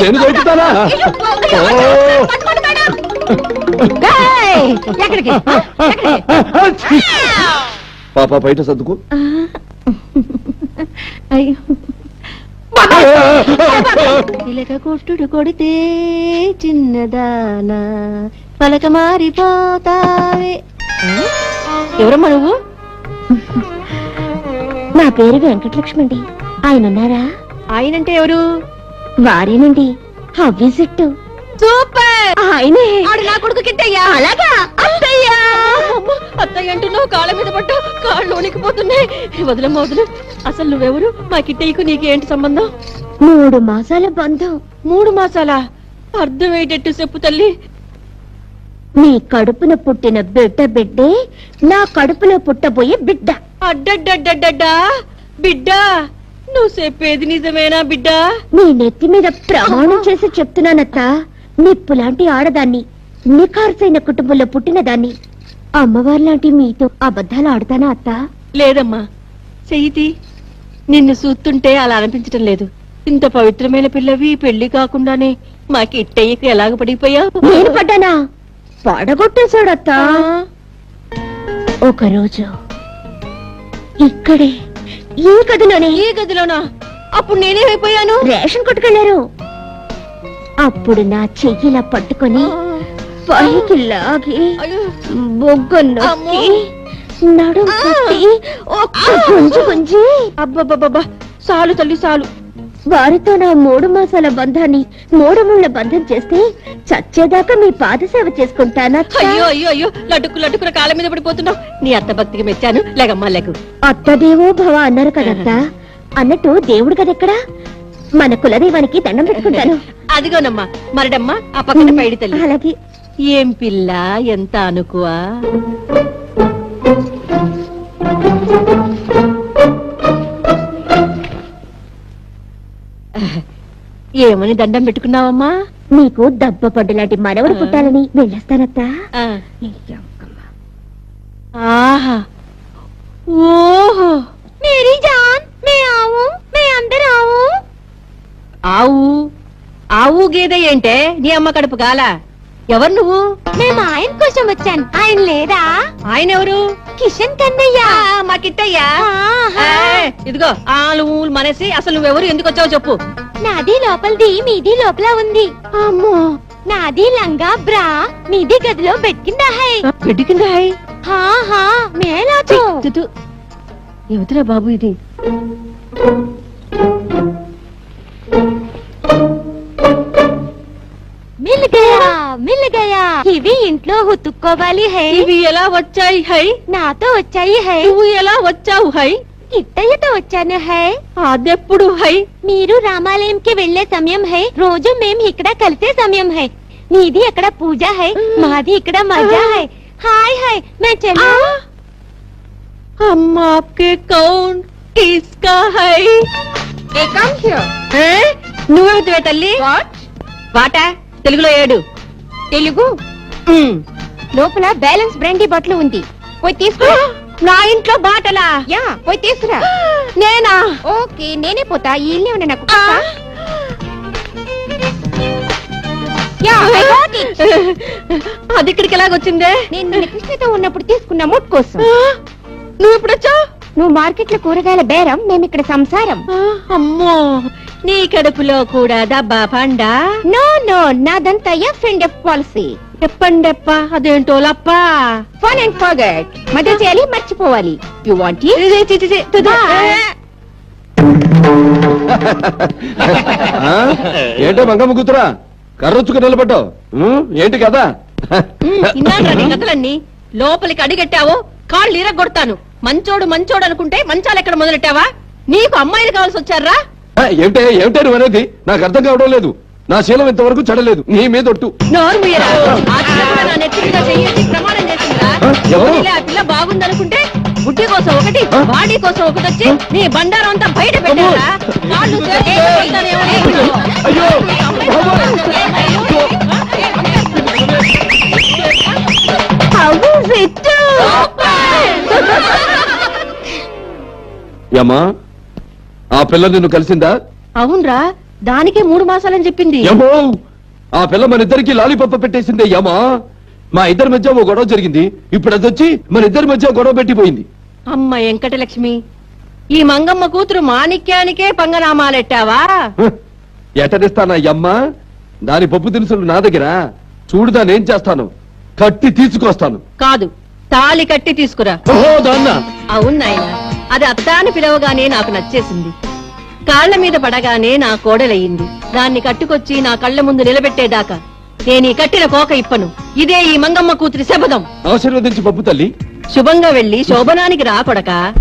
నేను దొరుకుతానా? పాప బయట సర్దుకు. ఇలక కొట్టుడు కొడితే చిన్నదానా పలక మారిపోతావే. ఎవరమ్మా నువ్వు? నా పేరు వెంకటలక్ష్మి అండి. ఆయన ఉన్నారా? ఆయనంటే ఎవరు? వారేనండి. హవ్విసిట్టు. సూపర్. ఆయనే. ఆడు నా కొడుకు కిట్టయ్యా. అలాగా? అత్తయ్యా. అత్తయ్య అంటున్నావు, కాళ్ళ మీద పట్ట కాళ్ళు వణికిపోతున్నాయి. వదలమ్మ వదులు. అసలు నువ్వెవరు? మా కిట్టయ్యకు నీకేంటి సంబంధం? 3 మాసాల బంధం. 3 మాసాలా? అర్థమయ్యేటట్టు చెప్పు తల్లి. నీ కడుపున పుట్టిన బిడ్డే నా కడుపులో పుట్టబోయే బిడ్డ. అడ్డడ్డడ్డడ్డా బిడ్డా, నువ్వు చెప్పేది నిజమేనా బిడ్డా? నీ నెత్తి మీద ప్రమాణం చేసి చెప్తున్నానత్త. నిప్పులాంటి ఆడదాన్ని, నిఖార్సైన కుటుంబంలో పుట్టిన దాన్ని. అమ్మవారి లాంటి మీతో అబద్ధాలు ఆడతానా అత్త? లేదమ్మా, చెయ్యితి. నిన్ను చూస్తుంటే అలా అనిపించటం లేదు. ఇంత పవిత్రమైన పిల్లవి పెళ్లి కాకుండానే మా కిట్టయ్యకు ఎలాగ పడిపోయావు? నేను పడ్డానా? పడగొట్టేశాడత్త. ఒకరోజు ఇక్కడే ఈ గదిలోనే. ఈ గదిలోనా? అప్పుడు నేనేమైపోయాను? రేషన్ కొట్టుకెళ్లారు. అప్పుడు నా చెయ్యిలా పట్టుకొని పైకి లాగి బొగ్గ నొక్కి నడుం కట్టి ఒక్క గుంజి గుంజి. అబ్బబ్బబ్బా, సాలు తల్లి సాలు. వారితో నా 3 మాసాల బంధాన్ని 3 ముళ్ళ బంధం చేస్తే చచ్చేదాకా మీ పాదసేవ చేసుకుంటానా? అయ్యో అయ్యో అయ్యో, లడ్డుకు లడ్డుకున్న కాళ్ళ మీద పడిపోతున్నావు. నీ అత్త భక్తికి మెచ్చాను. లేకమ్మా లేకు. అత్తదేవో భవ అన్నారు కదత్త. అన్నట్టు దేవుడు కదెక్కడా? మన కులదైవానికి దండం పెట్టుకుంటాను. అదిగోనమ్మా మరడమ్మా, ఆ పక్కన పైడి తల్లి. అలాగే. ఏం పిల్ల, ఎంత అనుకువా. ఏమని దండం పెట్టుకున్నావమ్మా? నీకు దెబ్బ పడ్డు లాంటి మనవడు పుట్టాలని వెళ్ళొస్తానత్తా. ఆహా, ఓహో. మేరీ జాన్, మే ఆవు, మే అందర్ ఆవు. ఆవు ఆవు గేదె ఏంటే? నీ అమ్మ కడుపు గాల. ఎవరు నువ్వు? మేము ఆయన కోసం వచ్చాను. ఆయన లేదా? ఆయన ఎవరు? కిషన్ కన్నయ్య. మా కిట్టయ్యా. ఇదిగో ఆలు ఊలు మనేసి అసలు నువ్వెవరు, ఎందుకు వచ్చావు చెప్పు. నాది లోపలిది, మీది లోపల ఉంది. అమ్మో, నాది లంగా బ్రా, మీది గదిలో బెడ్ కింద హై. బెడ్ కింద హై? హా హా, మేలా తో. ఏమిటిరా బాబు ఇది? మిల్ గయా. ఇవి ఇంట్లో హుతుక్కోవాలి హై. ఇవి ఎలా వచ్చాయి హై? నాతో వచ్చాయి హై. నువ్వు ఎలా వచ్చావు హై? కిట్టయ్యతో వచ్చాను హై. అదెప్పుడు హై? మీరు రామాలయంకి వెళ్లే సమయం హై. రోజు మేము ఇక్కడ కలిసే సమయం హై. మీది అక్కడ పూజ హై, మాది ఇక్కడ మజా హై. హాయ్ హాయ్, మే చలో. हम आपके कौन किसका है? నువ్వెవతివే తల్లి? వాటా తెలుగులో ఏడు. తెలుగు లోపల బ్యాలెన్స్ బ్రాండీ బాటిల్ ఉంది, పోయి తీసుకురా. నా ఇంట్లో బాటలా? యా, పోయి తీసుకురా. నేనా? ఓకే, నేనే పోతా. ఈ ఇల్లే ఉన్న నాకు. అది ఇక్కడికి ఎలాగొచ్చిందే? నేను నిన్న కృష్ణతో ఉన్నప్పుడు తీసుకున్న ముట్ కోసం. నువ్వు ఇప్పుడు వచ్చావు? నువ్వు మార్కెట్ లో కూరగాయల బేరం, మేము ఇక్కడ సంసారం. అమ్మో, నీ కడుపులో కూడా దబ్బా పండా? నో నో, నాదంతా ఎఫ్ అండ్ ఎఫ్ పాలసీ. చెప్పండెప్ప, అదేంటో లప్ప. Fun and forget. మధ్య చేయాలి, మర్చిపోవాలి. యు వాంట్ ఏంటో మంగమ్మ కూతురా, కర్రొచ్చుకు నిలబడ్డావు. ఏంటి కదా? ఇన్నాళ్ళ నీ కథలన్నీ. లోపలికి అడిగెట్టావో కాళ్ళు ఇరగొడతాను. మంచోడు మంచోడు అనుకుంటే మంచాలు ఎక్కడ మొదలెట్టావా? నీకు అమ్మాయిలు కావాల్సి వచ్చారా? ఏమిటే ఏమిటే నువ్వు అనేది? నాకు అర్థం కావడం లేదు. నా శీలం ఇంతవరకు చెడలేదు. నీ మీద ఒట్టు. నోరు మీరా? ఆ చిన్నపిల్ల నా నెత్తి మీద చెయ్యేసి ప్రమాణం చేసిందిరా. ఆ పిల్ల బాగుందనుకుంటే బుడ్డి కోసం ఒకటి, బాడీ కోసం ఒకటి వచ్చి నీ బండారం అంతా బయట పెట్టారా? కాళ్ళు యమ్మా, ఆ పిల్ల నిన్ను కలిసిందా? అవునరా, దానికే 3 మాసాలని చెప్పింది యమో ఆ పిల్ల మన ఇద్దరికి లాలిపప్ప పెట్టేసిందే యమా. మా ఇద్దరి మధ్య ఓ గొడవ జరిగింది, ఇప్పుడు అది వచ్చి మన ఇద్దరి మధ్య గొడవ పెట్టిపోయింది. అమ్మ వెంకటలక్ష్మి, ఈ మంగమ్మ కూతురు మాణిక్యానికే పంగనామాలెట్టావా? ఎటనిస్తానా యమ్మ? దాని పప్పు దినుసులు నా దగ్గర. చూడు దానేం చేస్తాను, కట్టి తీసుకొస్తాను. కాదు, తాళి కట్టి తీసుకురా. ఓహో దాన్న అవును నాయనా, అది అత్త అని పిలవగానే నాకు నచ్చేసింది. కాళ్ల మీద పడగానే నా కోడలయ్యింది. దాన్ని కట్టుకొచ్చి నా కళ్ళ ముందు నిలబెట్టేదాకా నేను ఈ కట్టిన కోక ఇప్పను. ఇదే ఈ మంగమ్మ కూతురి శపథం. ఆశీర్వదించి పప్పు తల్లి. శుభంగా వెళ్లి శోభనానికి రా కొడకా.